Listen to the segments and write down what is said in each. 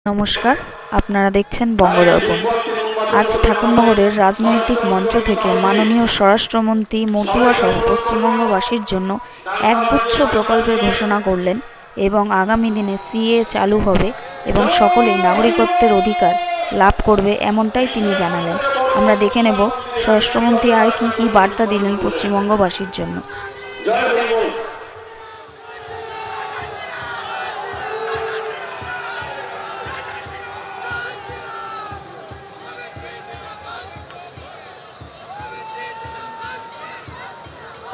नमस्कार, आपनारा देखছেন বঙ্গদর্পণ। आज ঠাকুরনগরের রাজনৈতিক মঞ্চ থেকে মাননীয় স্বরাষ্ট্রমন্ত্রী মতুয়া সহ পশ্চিমবঙ্গবাসীর জন্য একগুচ্ছ প্রকল্পের ঘোষণা করলেন এবং আগামী দিনে সিএ চালু হবে এবং সকলেই নাগরিকত্বের অধিকার লাভ করবে এমনটাই তিনি জানালেন। আমরা দেখে নেব স্বরাষ্ট্রমন্ত্রী আর কি বার্তা দিলেন পশ্চিমবঙ্গবাসীর জন্য।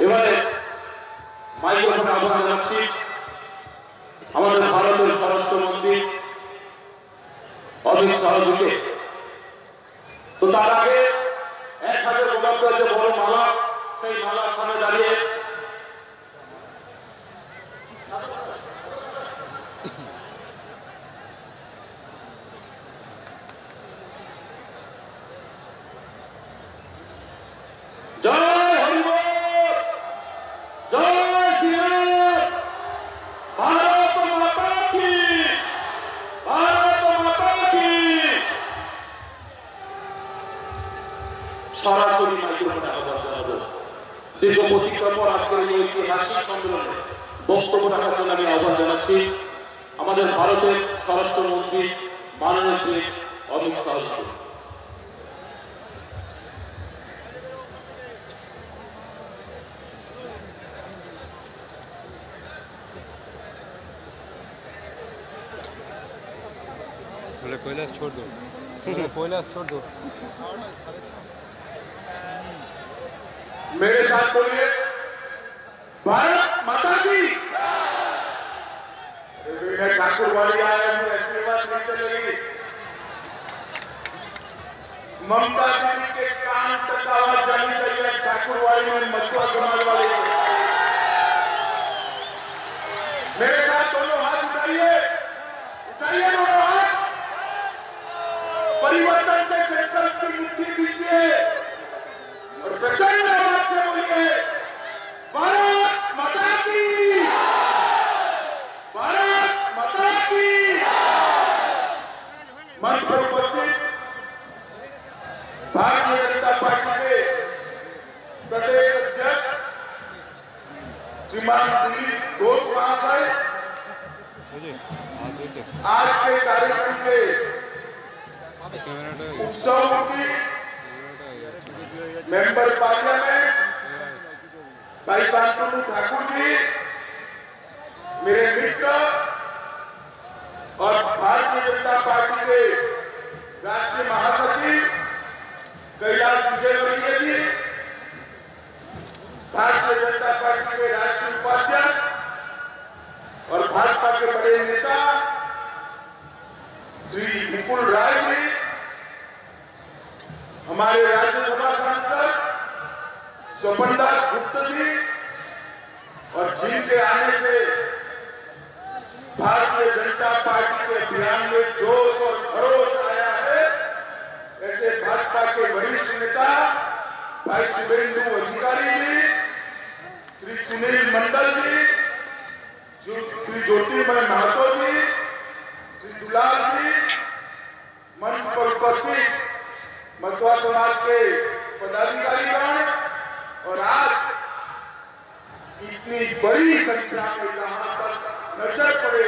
এবারে মাইক্রোফোন আহ্বান জানাচ্ছি আমাদের ভারতের স্বরাষ্ট্রমন্ত্রী অমিত শাহকে। তো তার আগে এক হাতে গোলাপ যে বড় মালা, সেই মালার সামনে দাঁড়িয়ে সরাসরি মাইক্রোফোনে আহ্বান জানাবো। দীর্ঘ প্রতীক্ষার পর আজকের এই ঐতিহাসিক সম্মেলনে বক্তব্য রাখার জন্য আমি আহ্বান জানাচ্ছি আমাদের ভারতের স্বরাষ্ট্রমন্ত্রী মাননীয় শ্রী অমিত শাহকে। कैलाश छोड़ दो, कैलाश छोड़ दो। मेरे साथ बोलिए, भारत माता की। ठाकुरवाड़ी आया हूँ, ऐसी बात नहीं चलेगी। ममता दीदी के कान तक आवाज जानी चाहिए ठाकुरवाड़ी में मथुआ समाज वाले। मेरे साथ दोनों हाथ उठाइए, उठाइए दोनों हाथ। परिवर्तन के संकल्प की मुट्ठी दीजिए और प्रचंड आवाज से बोलिए, भारत माता की, भारत माता की। मंच पर उपस्थित भारतीय जनता पार्टी के प्रदेश अध्यक्ष श्रीमान दिलीप घोष महाशय आज के कार्यक्रम के उत्सव की मेंबर पार्लियामेंट भाई शांतनु ठाकुर जी, मेरे मित्र और भारतीय जनता पार्टी के राष्ट्रीय महासचिव कैलाश विजयवर्गीय जी, भारतीय जनता पार्टी के राष्ट्रीय उपाध्यक्ष और भाजपा के बड़े नेता श्री विपुल राय जी, हमारे राज्यसभा सांसद स्वपन दास गुप्ता जी, और जिनके आने से भारतीय जनता पार्टी के अभियान में जोश और खरोश आया है, ऐसे भाजपा के वरिष्ठ नेता भाई शुभेंदु अधिकारी जी, श्री सुनील मंडल जी, श्री ज्योतिर्मय महतो जी, श्री दुलाल जी, मंच पर उपस्थित मथुआ समाज के पदाधिकारीगण और आज इतनी बड़ी संख्या में यहाँ पर नजर पड़े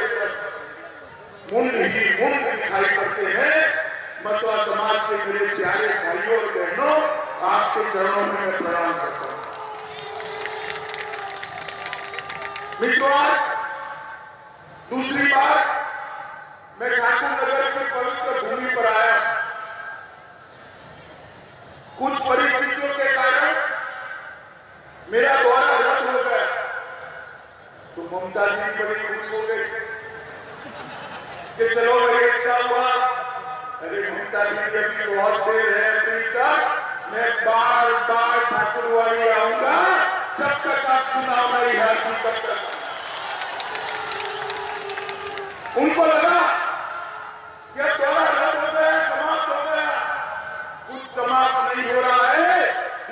मुंड ही मुंड दिखाई पड़ते हैं। मथुआ समाज के मेरे प्यारे भाइयों और बहनों, आपके चरणों में मैं प्रणाम करता हूँ। मित्रों, आज दूसरी बार मैं ठाकुरनगर की पवित्र भूमि पर आया। कुछ परिस्थितियों के कारण मेरा दौरा रद्द हो गया, तो ममता जी बड़ी खुश हो गई कि चलो भाई क्या हुआ। अरे ममता जी जब बहुत देर है अभी तक, मैं बार बार ठाकुरवाड़ी आऊंगा जब तक आप चुनाव नहीं हारती तब तक। उनको लगा कि दौरा रद्द हो गया, समाप्त हो गया। कुछ समाप्त नहीं हो रहा है,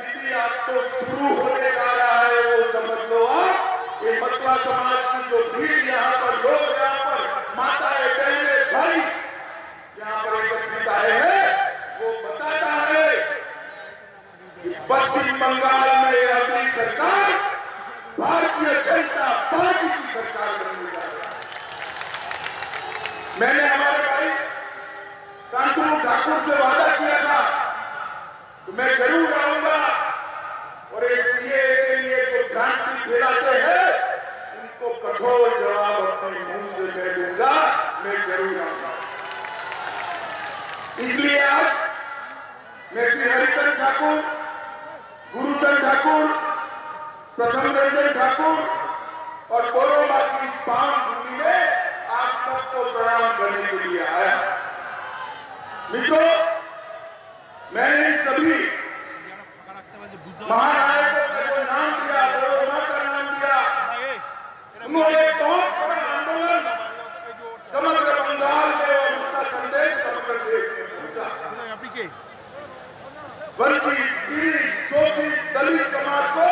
इसी आज तो शुरू होने जा रहा है। वो समझ लो आप, ये मतवा समाज की जो भीड़ यहाँ पर लोग, यहाँ पर माताएं, बहनें, भाई यहाँ पर एकत्रित आए हैं, वो बताता है कि पश्चिम बंगाल में अपनी सरकार भारतीय जनता पार्टी की सरकार बनने जा रही है। मैंने हमारे भाई कांतू ठाकुर से वादा किया था तो मैं जरूर आऊंगा और एक सीए के लिए जो भ्रांति फैलाते हैं उनको कठोर जवाब अपने मुंह से मैं दूंगा, मैं जरूर आऊंगा। इसलिए आज मैं श्री हरिचंद ठाकुर, गुरुचंद ठाकुर, प्रथम रंजन ठाकुर और कोरोना की इस पावन भूमि में आप सबको प्रणाम करने के लिए आया। मित्रों, मैंने इन सभी महानायकों का नाम दिया, कोरोना का नाम दिया। उन्होंने बहुत बड़ा आंदोलन समग्र बंगाल में और उसका संदेश समग्र देश में पहुंचा। वंचित, पीड़ित, शोषित, दलित समाज को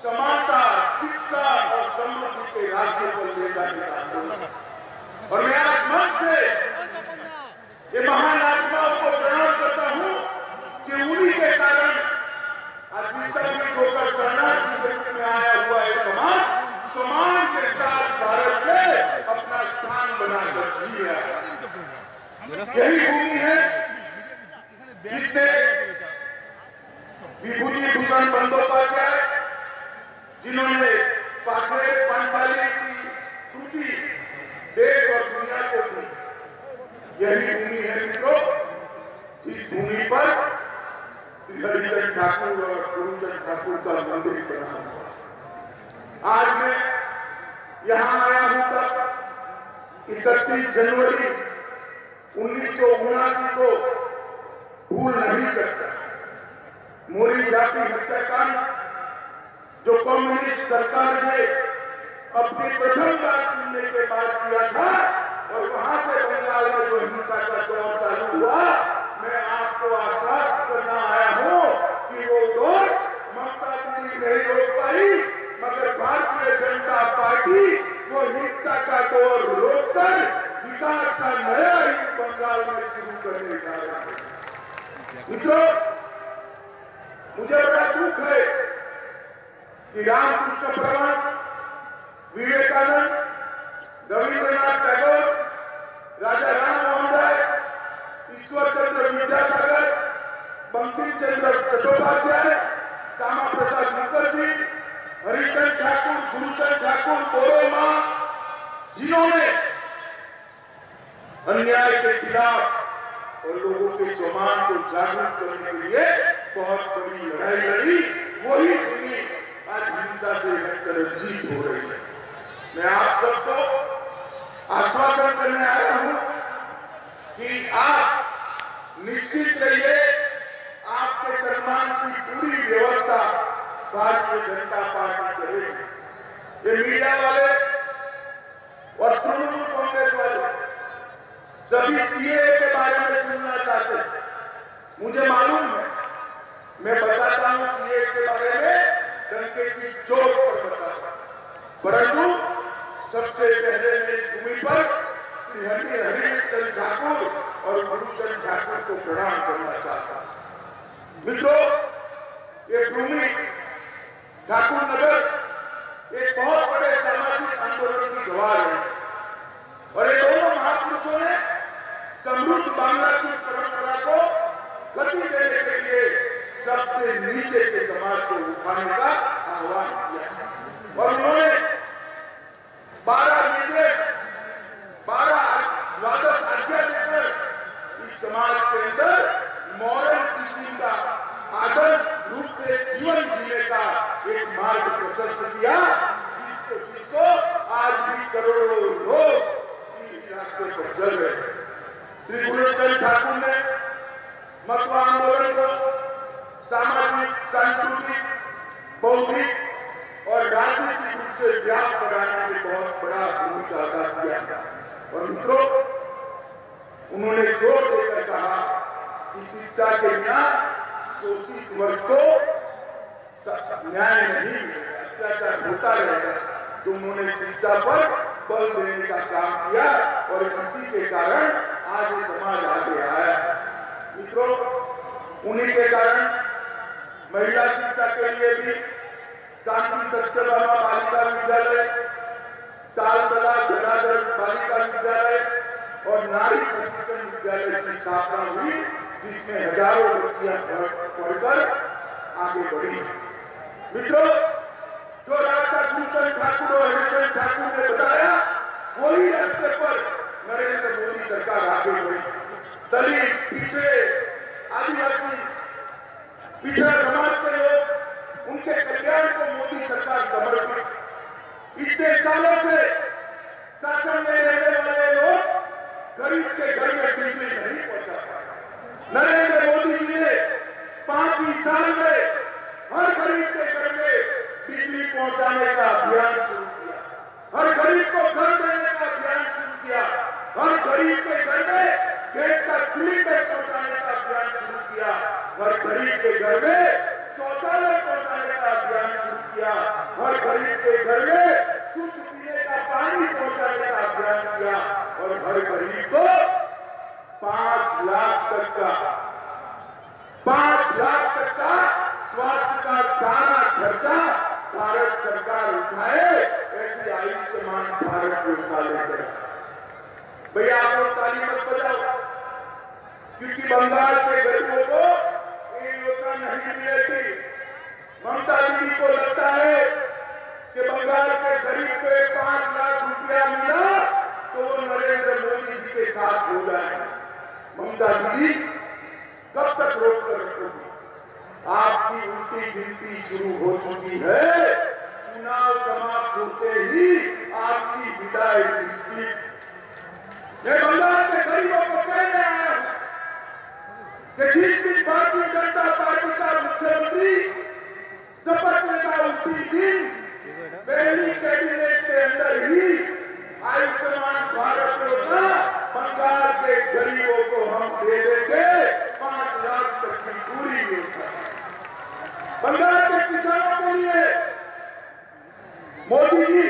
समानता, शिक्षा और समृद्धि के रास्ते पर ले जाने का आंदोलन। और मैं आज मन से ये महान आत्माओं को प्रणाम करता हूं कि उन्हीं के कारण आज विश्रामित होकर शरणार्थी में आया हुआ है समाज सम्मान के साथ भारत में अपना स्थान बनाकर जी रहा है। यही भूमि है जिससे विभूति भूषण बंदोपाध्याय, जिन्होंने पांचाली की कृति देश और दुनिया को दी, यही भूमि है मित्रों जिस भूमि पर श्री हरिचंद ठाकुर और गुरुचंद ठाकुर का मंदिर बना हुआ। आज मैं यहाँ आया हूं तब 31 जनवरी 1979 को भूल नहीं सकता। मोरी जाति हत्याकांड जो कम्युनिस्ट सरकार ने अपनी प्रथम बार चुनने के बाद किया था और वहां से बंगाल में जो हिंसा का दौर चालू हुआ, मैं आपको आश्वस्त करना आया हूं कि वो दौर ममता दीदी नहीं रोक पाई, मगर भारतीय जनता पार्टी वो हिंसा का दौर रोककर विकास का नया युग बंगाल में शुरू करने जा रहा है। मित्रों, मुझे बड़ा दुख है कि रामकृष्ण परमहंस, विवेकानंद, रविंद्रनाथ टैगोर, राजा राम मोहन राय, ईश्वर चंद्र विद्यासागर, बंकिम चंद्र चट्टोपाध्याय, श्यामा प्रसाद मुखर्जी, हरिचंद ठाकुर, गुरुचंद ठाकुर, कोरोना, जिन्होंने अन्याय के खिलाफ और लोगों के सम्मान को जागरूक करने के लिए बहुत बड़ी लड़ाई लड़ी, वही दुनिया आज हिंसा से हटकर जीत हो रही है। मैं आप सबको आश्वासन करने आया हूं कि आप निश्चित रहिए, आपके सम्मान की पूरी व्यवस्था भारतीय जनता पार्टी करेगी। ये मीडिया वाले और तृणमूल कांग्रेस वाले सभी सीए के बारे में सुनना चाहते हैं। मुझे मालूम है, मैं बताता हूं सीए के बारे में डंके की चोट पर बताता, परंतु सबसे पहले मैं इस भूमि पर श्री हरिचंद ठाकुर और गुरुचंद ठाकुर को प्रणाम करना चाहता हूं। मित्रों, ये भूमि ठाकुर नगर एक बहुत बड़े सामाजिक आंदोलन की गवाह है और ये दोनों महापुरुषों ने समृद्ध बांग्ला की परंपरा को गति देने के लिए सबसे नीचे के समाज को उठाने का आह्वान किया और उन्होंने 12 निर्देश, 12 द्वादश आज्ञा देकर इस समाज के अंदर मॉरल टीचिंग का आदर्श रूप से जीवन जीने का एक मार्ग प्रशस्त किया, जिसको आज भी करोड़ों लोग इस रास्ते पर चल रहे हैं। श्री गुरुचंद ठाकुर ने मतवा आंदोलन को सामाजिक, सांस्कृतिक, बौद्धिक और राजनीतिक रूप से व्याप्त बनाने में बहुत बड़ा भूमिका अदा किया और मित्रों, उन्होंने जोर देकर कहा कि शिक्षा के बिना शोषित वर्ग को न्याय नहीं मिलेगा, अत्याचार होता रहेगा। तो उन्होंने शिक्षा पर बल देने का काम किया और इसी के कारण आज ये समाज आगे आया। मित्रों, उन्हीं के कारण महिला शिक्षा के लिए भी शांति सत्यभामा बालिका विद्यालय, तालतला जनार्दन बालिका विद्यालय और नारी प्रशिक्षण विद्यालय की स्थापना हुई, जिसमें हजारों बच्चियां पढ़कर आगे बढ़ी। मित्रों, जो रास्ता गुरुचरण ठाकुर और हरिचरण ठाकुर ने बताया, वही रास्ते पर नरेंद्र मोदी सरकार आगे बढ़ी। दलित, पिछड़े, आदिवासी, पिछड़ा समाज के लोग, उनके कल्याण को मोदी सरकार समर्पित। इतने सालों से शासन में रहने वाले लोग गरीब के घर में बिजली नहीं पहुंचा पाए। नरेंद्र मोदी जी ने 5 ही साल में हर गरीब के घर में बिजली पहुंचाने का अभियान शुरू किया, हर गरीब को घर देने का अभियान शुरू किया, हर गरीब के घर में गैस का सिलेंडर पहुंचाने का अभियान शुरू किया, हर गरीब के घर में शौचालय पहुंचाने का अभियान शुरू किया, हर गरीब के घर में शुद्ध पीने का पानी पहुंचाने का अभियान किया और हर गरीब को 5 लाख तक का स्वास्थ्य का सारा खर्चा भारत सरकार उठाए, ऐसे आयुष्मान भारत योजना लेकर। भैया आप लोग ताली मत बजाओ, क्योंकि बंगाल के गरीबों को ये योजना नहीं मिलेगी। ममता दीदी को लगता है कि बंगाल के गरीब को 5 लाख रुपया मिला तो वो नरेंद्र मोदी जी के साथ हो जाए। ममता दीदी कब तक रोक कर रखोगी? आपकी उल्टी गिनती शुरू हो चुकी है। चुनाव समाप्त होते ही आपकी विदाई निश्चित। मैं बंगाल के गरीबों को कहने आया हूं कि जिस दिन भारतीय जनता पार्टी का मुख्यमंत्री शपथ लेगा, उसी दिन पहली कैबिनेट के अंदर ही आयुष्मान भारत योजना बंगाल के गरीबों को हम दे देंगे। 5 लाख तक की पूरी योजना बंगाल के किसानों के लिए। मोदी जी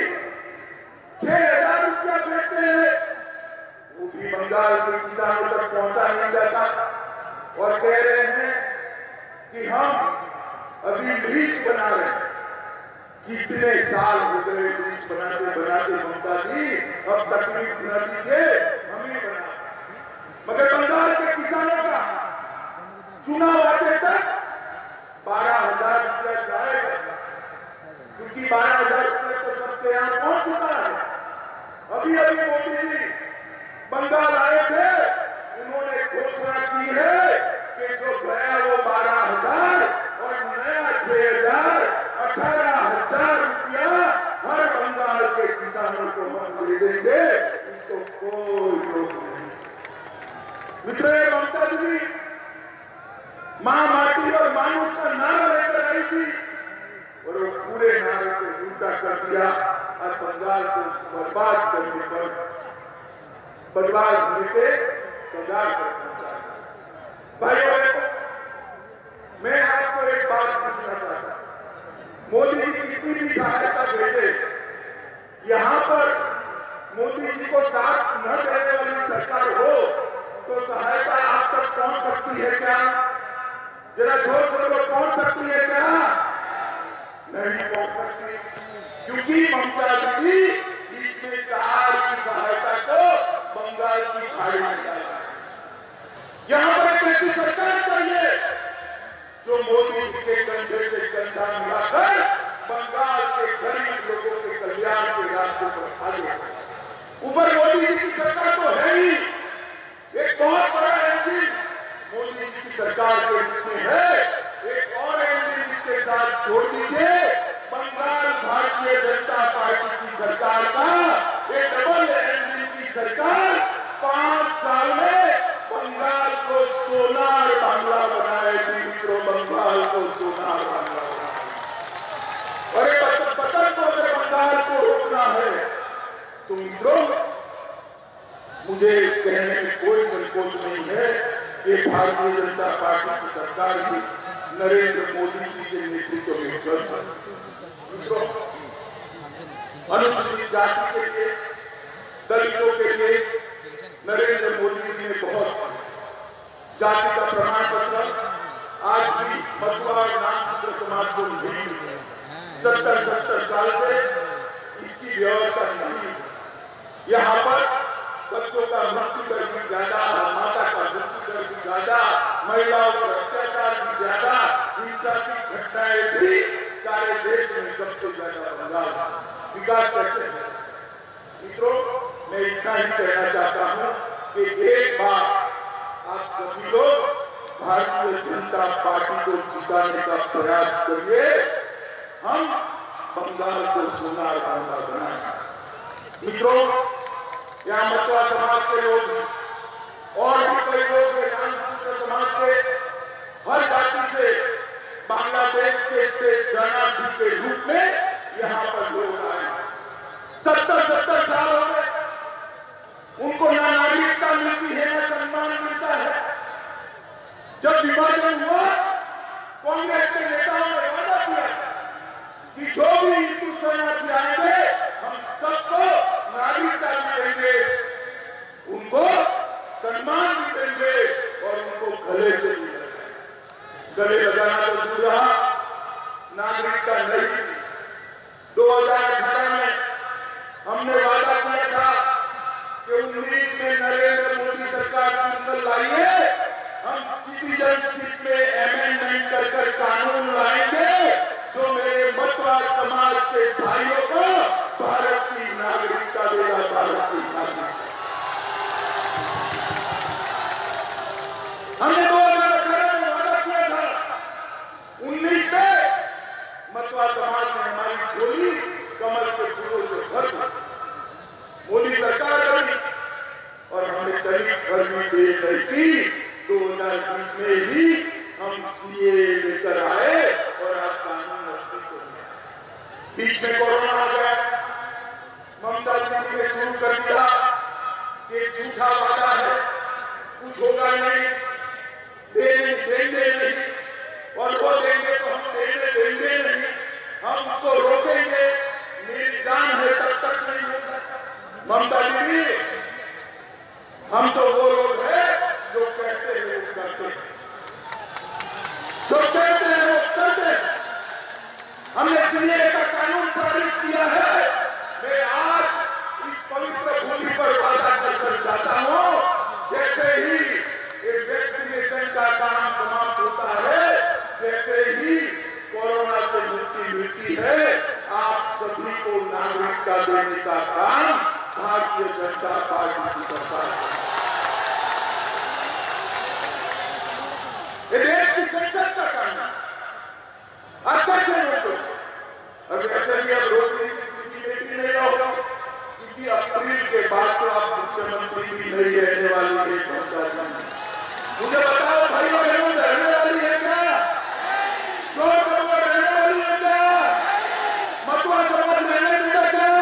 6,000 रुपया देते हैं, वो भी बंगाल के किसानों तक पहुंचा नहीं जाता और कह रहे हैं कि हम अभी लिस्ट बना रहे हैं। कितने साल हो गए लिस्ट बनाते बनाते ममता जी, अब तकलीफ न दीजिए, हम ही बना। मगर बंगाल के किसानों का चुनाव आते तक 12,000 रुपया जाएगा, क्योंकि 12,000 रुपये तो सबके यहाँ पहुंच चुका है। अभी अभी मोदी जी बंगाल आए थे, उन्होंने घोषणा की है कि जो गया वो 12,000 और नया 6,000, 18,000 रुपया हर बंगाल के किसानों को हम दे देंगे। इसको कोई रोक नहीं। मित्रों, ममता जी मां, माटी और मानुष का नारा लेकर आई थी और वो पूरे नारे को उल्टा कर दिया और बंगाल को बर्बाद करने पर बर्बाद होने के कगार पर पहुंचा। भाइयों, मैं आपको एक बात पूछना चाहता हूं। मोदी जी कितनी भी सहायता भेजे, यहाँ पर मोदी जी को साथ न देने वाली सरकार हो तो सहायता आप तक पहुंच सकती है क्या? जरा जोर से बोलो, पहुंच सकती है क्या? नहीं पहुंच सकती, क्योंकि ममता दीदी बीच में सहार की सहायता को बंगाल की खाड़ी में डाला। यहाँ पर एक ऐसी सरकार चाहिए जो मोदी जी के कंधे से कंधा मिलाकर बंगाल के गरीब लोगों के कल्याण के रास्ते पर आगे बढ़े। ऊपर मोदी जी की सरकार तो है ही, एक बहुत बड़ा इंजन मोदी जी की सरकार के रूप में है। एक और इंजन इसके साथ जोड़ दीजिए, बंगाल भारतीय जनता पार्टी की सरकार का एक डबल इंजन की सरकार 5 साल में बंगाल को सोनार बांग्ला बनाएगी। मित्रों, बंगाल को सोनार बांग्ला बनाएगी। और एक पतन को बंगाल को रोकना है तो मित्रों, मुझे कहने में कोई संकोच नहीं है कि भारतीय जनता पार्टी की सरकार भी नरेंद्र मोदी जी के नेतृत्व में चल सकती है। अनुसूचित जाति के लिए, दलितों के लिए नरेंद्र मोदी जी ने बहुत जाति का प्रमाण पत्र आज भी मथुरा और नामशूद्र समाज को नहीं मिले। 70 साल से इसकी व्यवस्था नहीं। यहाँ पर बच्चों का मृत्यु दर भी ज्यादा, माता का मृत्यु दर भी ज्यादा, महिलाओं पर अत्याचार भी ज्यादा, हिंसा की घटनाएं भी सारे देश में सबसे ज्यादा बंगाल। विकास कैसे है मित्रों, मैं इतना ही कहना चाहता हूँ कि एक बार आप सभी लोग भारतीय जनता पार्टी को जिताने का प्रयास करिए। हम बंगाल को सोना बांधा बनाएं। मित्रों, यहाँ मथुरा समाज के लोग और भी कई लोग नामशूद्र समाज के हर जाति से बांग्लादेश के शरणार्थी के रूप में यहाँ पर लोग आए। 70 साल हो गए, उनको ना नागरिकता मिलती है, ना सम्मान मिलता है। जब विभाजन हुआ, कांग्रेस के नेताओं ने वादा किया कि जो भी हिंदू शरणार्थी आएंगे हम सबको नागरिकता भी देंगे, उनको सम्मान भी देंगे और उनको गले से भी गले लगाना तो दूर रहा, नागरिकता नहीं। 2018 में हमने वादा किया था कि 19 में नरेंद्र मोदी सरकार चुनकर लाइए, हम सिटीजनशिप में अमेंडमेंट कर कानून लाएंगे जो मेरे मथुरा समाज के भाइयों को भारत की नागरिकता देगा। भारत की नागरिकता हमने 2018 में वादा किया था। 19 में मथुरा समाज ने हमारी झोली कमल के फूलों से भर दी। मोदी सरकार बनी और हमने करीब भर भी दे नहीं की। 2020 में ही हम सीए लेकर आए और आज कानून अस्तित्व में। बीच में कोरोना आ गया, ममता जी ने शुरू कर दिया कि झूठा वादा है, कुछ होगा नहीं, देंगे नहीं, और वो देंगे तो हम देंगे नहीं, हम उसको रोकेंगे, मेरी जान है तब तक नहीं होगा। ममता जी, हम तो वो लोग हैं जो कहते हैं वो करते हैं, जो कहते हैं वो करते हैं। हमने सीए का कानून पारित किया है। मैं आज इस पवित्र भूमि पर वादा कर जाता हूँ, जैसे ही वैक्सीनेशन का काम समाप्त होता है, जैसे ही कोरोना से मुक्ति मिलती है, आप सभी को नागरिकता देने का काम भारतीय जनता पार्टी की सरकार है। देश की संसद का काम है। आप कैसे रोको? अब ऐसे भी अब रोकने की स्थिति में भी नहीं रहोगे, क्योंकि अप्रैल के बाद तो आप मुख्यमंत्री भी नहीं रहने वाली है। मुझे बताओ भाइयों बहनों, रहने वाली है क्या? जो रहने वाली है क्या? मथुरा समाज रहने देगा क्या?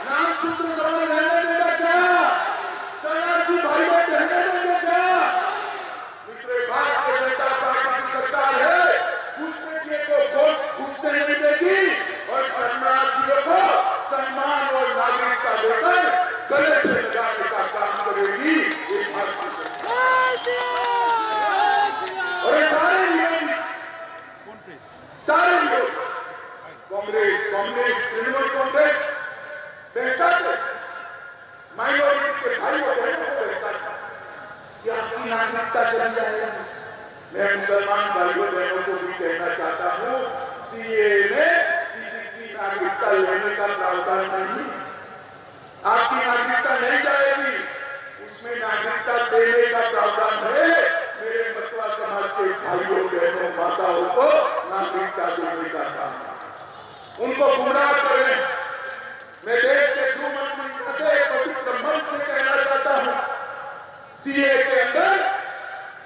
नामशूद्र समाज रहने देगा क्या? शरणार्थी भाई बहन रहने देगा क्या? भारतीय जनता पार्टी की सरकार है, पूछने को पूछने नहीं देगी और शरणार्थियों को सम्मान और नागरिकता देकर गले से लगाने का काम करेगी ये भारतीय सरकार। और ये सारे लोग कांग्रेस, तृणमूल कांग्रेस बेहतर है, माइनॉरिटी के भाइयों बहनों को बेहतर है कि आपकी नागरिकता चली जाएगी। मैं मुसलमान भाइयों बहनों को भी कहना चाहता हूँ, सीए में किसी की नागरिकता लेने का प्रावधान नहीं। आपकी नागरिकता नहीं जाएगी, उसमें नागरिकता देने का प्रावधान है। मेरे मथुरा समाज के भाइयों बहनों माताओं को नागरिकता देने का काम, उनको गुमराह करें। मैं देश के गृह मंत्री से पवित्र मंच से कहना चाहता हूँ, सीए के अंदर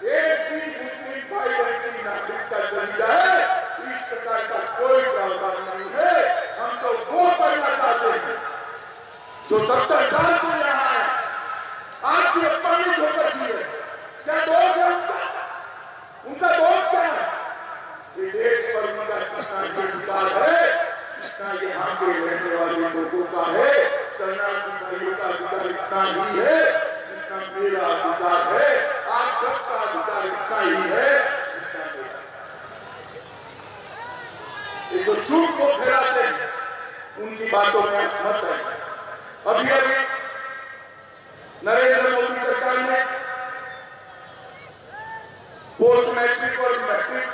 एक भी मुस्लिम भाई बहन की नागरिकता चली जाए, इस प्रकार का कोई प्रावधान नहीं है। हम तो वो करना चाहते हैं जो 70 साल से यहाँ है, आज भी अपमानित होकर दिए। क्या दोष है उनका दोष क्या है? ये देश पर उनका कितना अधिकार है, कितना यहाँ के रहने वाले लोगों का है। शरणार्थी भाइयों का अधिकार इतना ही है जितना मेरा अधिकार है, आप सबका अधिकार इतना ही है जितना मेरा। ये जो झूठ को फैलाते हैं उनकी बातों में आप मत आइए। अभी अभी नरेंद्र मोदी सरकार ने पोस्ट मैट्रिक और मैट्रिक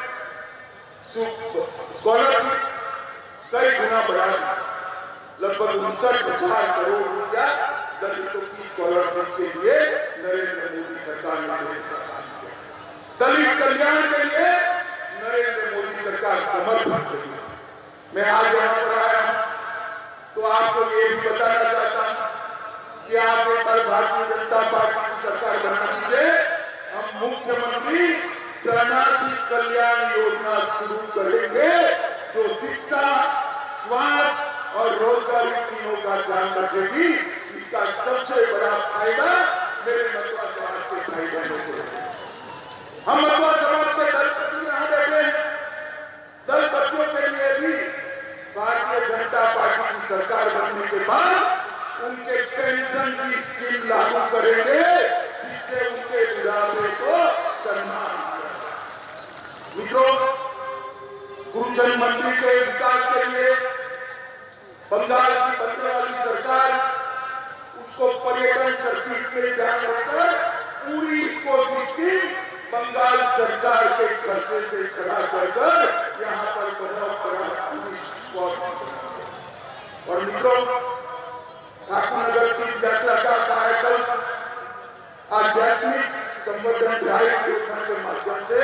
स्कॉलरशिप कई गुना बढ़ा दी। लगभग 59,000 करोड़ रुपया दलितों की स्कॉलरशिप के लिए नरेंद्र मोदी सरकार ने दलित कल्याण के लिए नरेंद्र मोदी सरकार समर्पित रही। मैं आज यहाँ पर आया तो आपको ये भी बताना चाहता हूँ कि आप एक बार भारतीय जनता पार्टी की सरकार बना दीजिए, हम मुख्यमंत्री शरणार्थी कल्याण योजना शुरू करेंगे जो शिक्षा, स्वास्थ्य और रोजगारी तीनों का ध्यान रखेगी। इसका सबसे बड़ा फायदा मेरे मथुरा समाज के भाई बहनों को। हम मथुरा समाज के दलपति यहाँ बैठे हैं, दलपतियों के लिए भी भारतीय जनता पार्टी की सरकार बनने के बाद उनके पेंशन की स्कीम लागू करेंगे जिससे उनके बुढ़ापे को सम्मान मिलेगा। मित्रों, गुरुजन मंत्री के विकास के लिए बंगाल की बनने वाली सरकार उसको पर्यटन सर्किट में ध्यान रखकर पूरी कोशिश की बंगाल सरकार के खर्चे से खड़ा कर यहाँ पर बहुत बड़ा टूरिस्ट स्पॉट। और मित्रों, ठाकुरनगर की यात्रा का कार्यक्रम आध्यात्मिक संवर्धन ड्राइव योजना के माध्यम से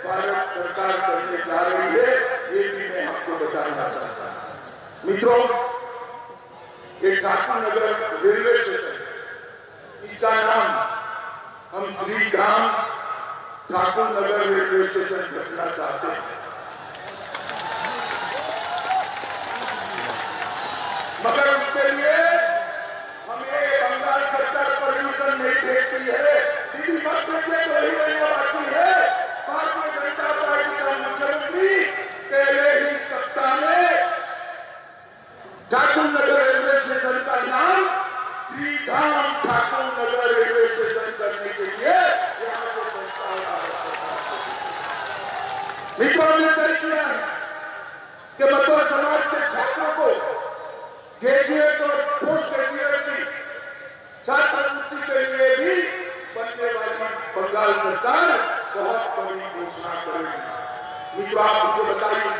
भारत सरकार करने जा रही है, ये भी मैं आपको बताना चाहता हूँ। मित्रों, ये ठाकुरनगर रेलवे स्टेशन, इसका नाम हम श्री राम ठाकुरनगर रेलवे स्टेशन रखना चाहते हैं। मगर उसके लिए हमें बंगाल सरकार परमिशन नहीं देती है। इसी वक्त में तो ही रहना बाकी है। भारतीय जनता पार्टी का मुख्यमंत्री पहले ही सत्ता में ठाकुरनगर रेलवे स्टेशन का नाम श्री धाम ठाकुरनगर रेलवे स्टेशन करने के लिए यहाँ से प्रस्ताव आ रहा है। मित्रों ने तय किया है कि मथुरा समाज के छात्रों को ग्रेजुएट और पोस्ट ग्रेजुएट की छात्रवृत्ति के लिए भी बनने वाली बंगाल सरकार बहुत बड़ी घोषणा करेगी। मित्रों, आप मुझे बताइए,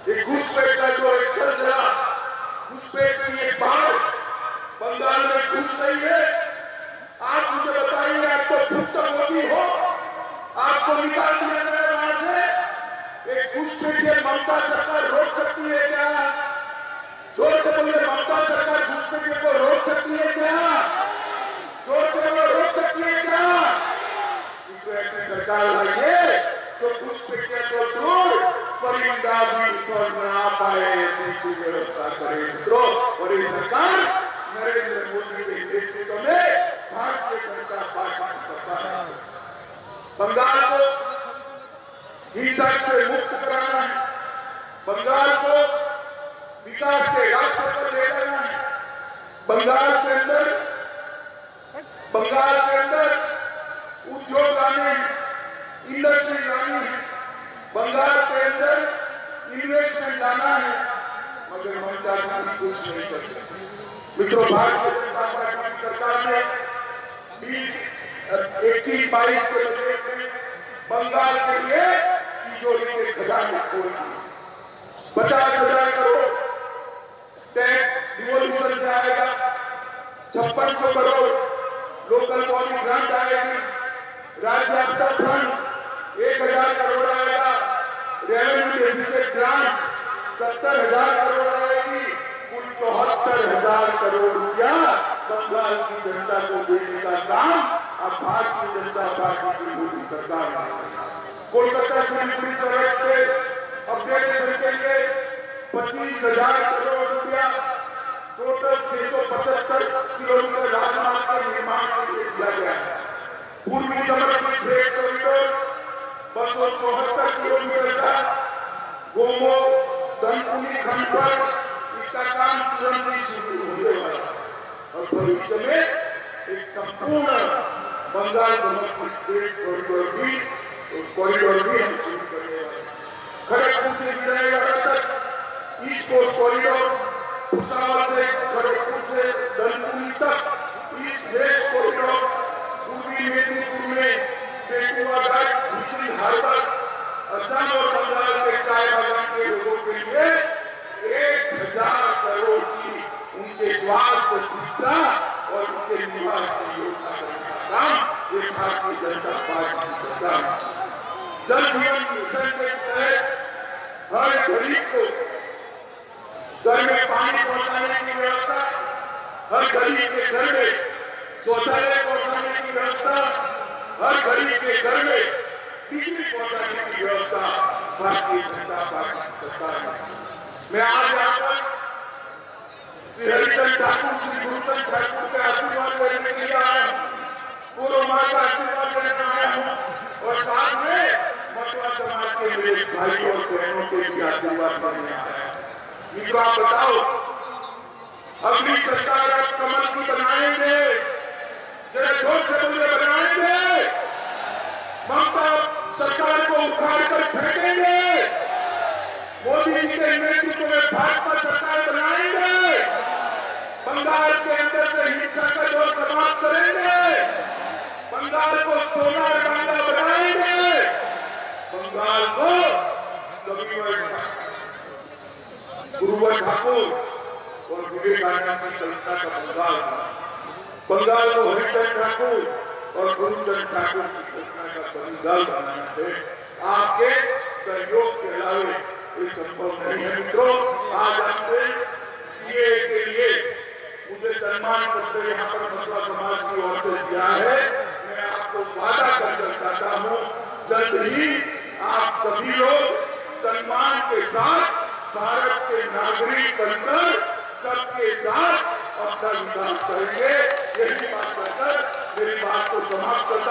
ये घुसपैठ का जो एक चला, घुसपैठ की एक बार बंगाल में घुस रही है। आप मुझे बताइए, आपको पुस्तक होती हो, आपको निकाल दिया गया वहां से, एक घुसपैठ ममता सरकार रोक सकती है क्या? जोर से बोलिए, ममता सरकार घुसपैठ को रोक सकती है क्या? जोर से बोलिए, रोक सकती है क्या? तो ऐसी सरकार लाइए तो घुसपैठ को दूर परिंदा भी छोड़ ना पाए, ऐसी व्यवस्था करे। मित्रों, और ये सरकार नरेंद्र मोदी के नेतृत्व में भारतीय जनता पार्टी की सरकार है। बंगाल को हिंसा से मुक्त कराना है, बंगाल को विकास के रास्ते पर ले जाना है, बंगाल के अंदर उद्योग लाने हैं, इंडस्ट्री लानी है, बंगाल के अंदर इन्वेस्टमेंट लाना है, मगर ममता गांधी कुछ नहीं कर सकती। मित्रों, भारतीय जनता पार्टी की सरकार ने 21-22 के बजट में बंगाल के लिए तिजोरी के खजाने खोल दिए। 50,000 करोड़ टैक्स डिवोल्यूशन से आएगा, 5600 करोड़ लोकल बॉडी ग्रांट आएगी, राज्य आपदा फंड 1000 करोड़ आएगा, रेवेन्यू डेफिसिट ग्रांट 70,000 करोड़ आएगी। कुल 74,000 करोड़ रुपया बंगाल की जनता को देने का काम अब भारतीय जनता पार्टी की मोदी सरकार ने। कोलकाता सिलीगुड़ी सड़क के अपग्रेडेशन के लिए 25,000 करोड़ रुपया, टोटल 675 किलोमीटर राजमार्ग के निर्माण के लिए दिया गया है। पूर्वी समर्पित फ्रेट कॉरिडोर 274 किलोमीटर का, गोमो दनकुनी खंड पर इसका काम तुरंत ही शुरू होने वाला और भविष्य में एक संपूर्ण बंगाल समर्पित कॉरिडोर भी हम शुरू करने वाले। खड़गपुर से विजयवाड़ा तक ईस्ट कोस्ट कॉरिडोर, भुसावल से खड़गपुर से दनकुनी तक ईस्ट वेस्ट कॉरिडोर, पूर्वी मेदिनीपुर में पेटुआ घाट, मिश्री हार्बर, असम और बंगाल के चाय बागान के लोगों के लिए 1000 करोड़ की उनके स्वास्थ्य, शिक्षा और उनके निवास की योजना करने का काम ये भारतीय जनता पार्टी की सरकार। जल जीवन मिशन के तहत हर गरीब को घर में पानी पहुंचाने की व्यवस्था, हर गरीब के घर में शौचालय पहुंचाने की व्यवस्था, हर गरीब के घर में बिजली पहुंचाने की व्यवस्था भारतीय जनता पार्टी की सरकार है। मैं आज यहाँ पर श्री हरिचंद ठाकुर, श्री गुरुचंद ठाकुर के आशीर्वाद लेने के लिए आया हूँ, पूर्व माँ का आशीर्वाद लेने आया हूँ और साथ में मथुरा समाज के मेरे भाई और बहनों के भी आशीर्वाद लेने आया हूँ। मित्रों, आप बताओ, अगली सरकार आप कमल की बनाएंगे, ठोस से बनाएंगे, ममता सरकार को उखाड़ कर फेंकेंगे, मोदी जी के नेतृत्व में भाजपा सरकार बनाएंगे, बंगाल के अंदर से हिंसा का दौर समाप्त करेंगे, बंगाल को सोनार बांधा बनाएंगे, बंगाल को गुरुवर ठाकुर और विवेकानंद की कल्पना का बंगाल था। बंगाल को हरिचंद ठाकुर और गुरुचंद ठाकुर की कल्पना का बंगाल बनाना है। आपके सहयोग के अलावे ये संभव नहीं है। मित्रों, आज हमने सीए के लिए मुझे सम्मान पत्र यहाँ पर मथुरा समाज की ओर से दिया है। मैं आपको वादा करना चाहता हूँ, जल्द ही आप सभी लोग सम्मान के साथ भारत के नागरिक बनकर सबके साथ अपना विकास करेंगे। यही बात कहकर मेरी बात को समाप्त करता